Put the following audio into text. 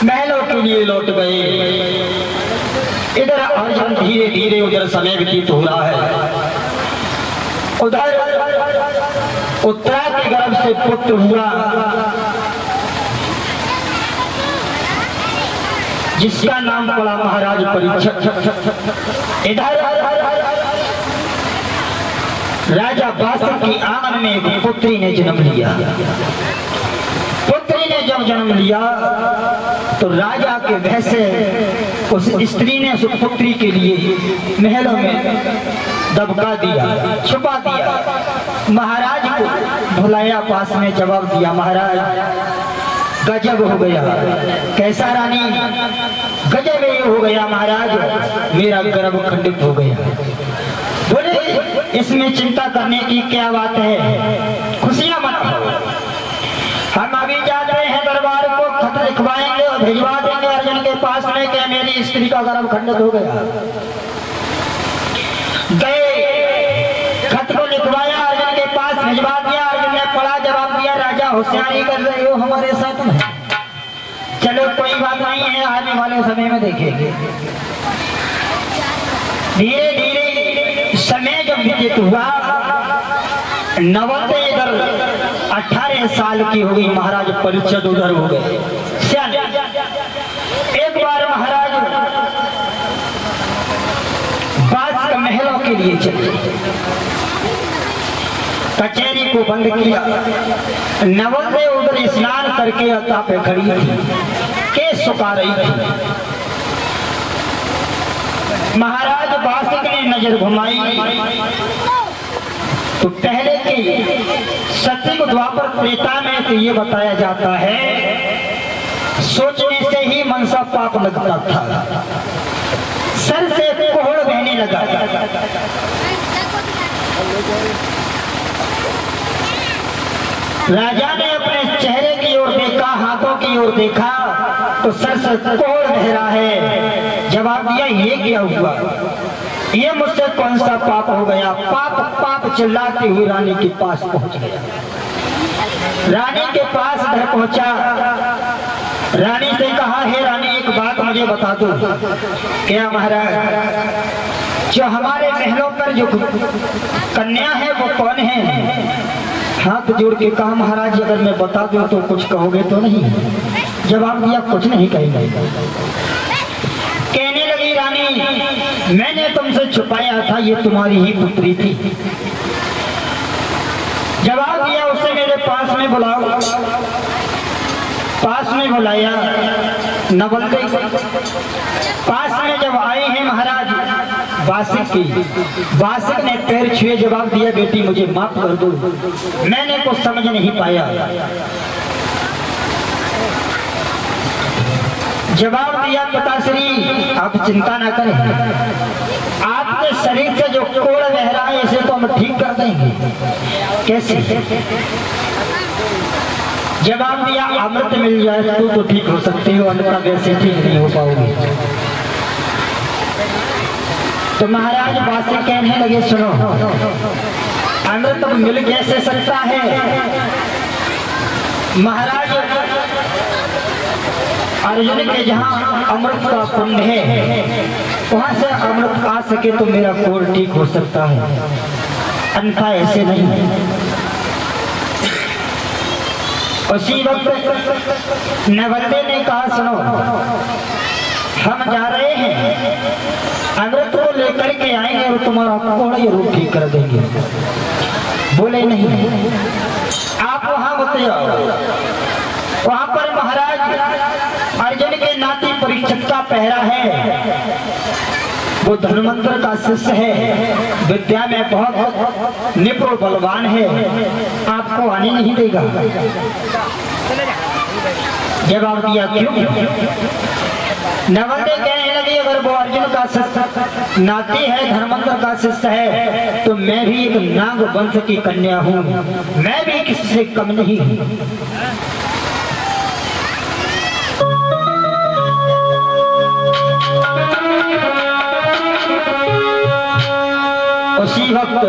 महलों के लिए लौट गए। इधर अर्जुन धीरे धीरे उधर समय व्यतीत हो रहा है। उधर उत्तरा के गर्भ से पुत्र हुआ जिसका नाम पड़ा महाराज परीक्षित। इधर राजा बासुक की आंगन में एक पुत्री ने जन्म लिया। पुत्री ने जब जन्म लिया तो राजा के भय से उस स्त्री ने उस पुत्री के लिए महलों में दबका दिया, छुपा दिया। महाराज को बुलाया, पास में जवाब दिया, महाराज गजब हो गया। कैसा रानी? गजब ये हो गया महाराज, मेरा गर्भ खंडित हो गया। बोले इसमें चिंता करने की क्या बात है, खुशियां मनाओ। हम अभी जाते हैं दरबार को, खत लिखवाएंगे और भिजवा देंगे अर्जुन के पास में कि मेरी स्त्री का गर्भ खंडित हो गया। गए, खत को लिखवाया, अर्जुन के पास भिजवा दिया। अर्जुन ने पढ़ा, जवाब दिया, राजा होशियारी कर रहे हो हमारे साथ में। चलो कोई बात नहीं है, आने वाले समय में देखेंगे। धीरे धीरे समय जब व्यतीत हुआ, नवल इधर 18 साल की हो गई, महाराज परीक्षित उधर हो गए। एक बार महाराज बादशाह महलों के लिए चले, कचहरी को बंद किया। नवल उधर स्नान करके अता पे खड़ी थी, केस सुखा रही थी। महाराज बासुक ने नजर घुमाई तो पहले के सतयुग द्वापर त्रेता में तो ये बताया जाता है, सोचने से ही मनसा पाप लगता था, सर से कोहड़ बहने लगा। राजा ने अपने चेहरे की ओर देखा, हाथों की ओर देखा तो सर से कोहड़ बह रहा है। जवाब दिया, ये क्या हुआ, ये मुझसे कौन सा पाप हो गया? पाप पाप चिल्लाती हुई रानी के पास पहुंच गया। रानी के पास घर पहुंचा, रानी से कहा, हे रानी एक बात मुझे बता दो। क्या महाराज? जो हमारे महलों पर जो कन्या है वो कौन है? हाथ जोड़ के कहा, महाराज अगर मैं बता दूं तो कुछ कहोगे तो नहीं? जवाब दिया, कुछ नहीं कहेंगे। कहने लगी रानी, मैंने तुमसे छुपाया था, ये तुम्हारी ही पुत्री थी। जवाब दिया, उसे मेरे पास में बुलाओ। पास में बुलाया, नवल पास में जब आए हैं महाराज बासुक की, बासुक ने पैर छुए, जवाब दिया, बेटी मुझे माफ कर दो, मैंने कुछ समझ नहीं पाया। जवाब दिया, पिताश्री आप चिंता ना करें, आपके शरीर से जो कोड़ बह रहा है इसे तो हम ठीक कर देंगे। कैसे? जवाब दिया, अमृत मिल जाए तो ठीक हो सकती हो, अन्यथा वैसे ठीक नहीं हो पाओगे। तो महाराज बासुक कहने लगे, सुनो, अमृत मिल कैसे सकता है? महाराज अर्जुन के जहाँ अमृत का कुंड है वहां से अमृत आ सके तो मेरा कोड़ ठीक हो सकता है, अन्यथा ऐसे नहीं है। उसी वक्त नवल्ले ने कहा, सुनो, हम जा रहे हैं, अमृत को लेकर के आएंगे और तुम्हारा कोड़ जरूर ठीक कर देंगे। बोले नहीं, आप वहां मत जाओ। वहां पर महाराज अर्जुन के नाती परीक्षित का पहरा है, वो धनुमंत्र का शिष्य है, विद्या में बहुत निपुण बलवान है, आपको आने नहीं देगा। जवाब दिया, क्यों? नवल्ले कहने लगे, अगर वो अर्जुन का शिष्य नाती है, धनुमंत्र का शिष्य है, तो मैं भी एक नाग वंश की कन्या हूँ, मैं भी किसी से कम नहीं हूँ। उसी वक्त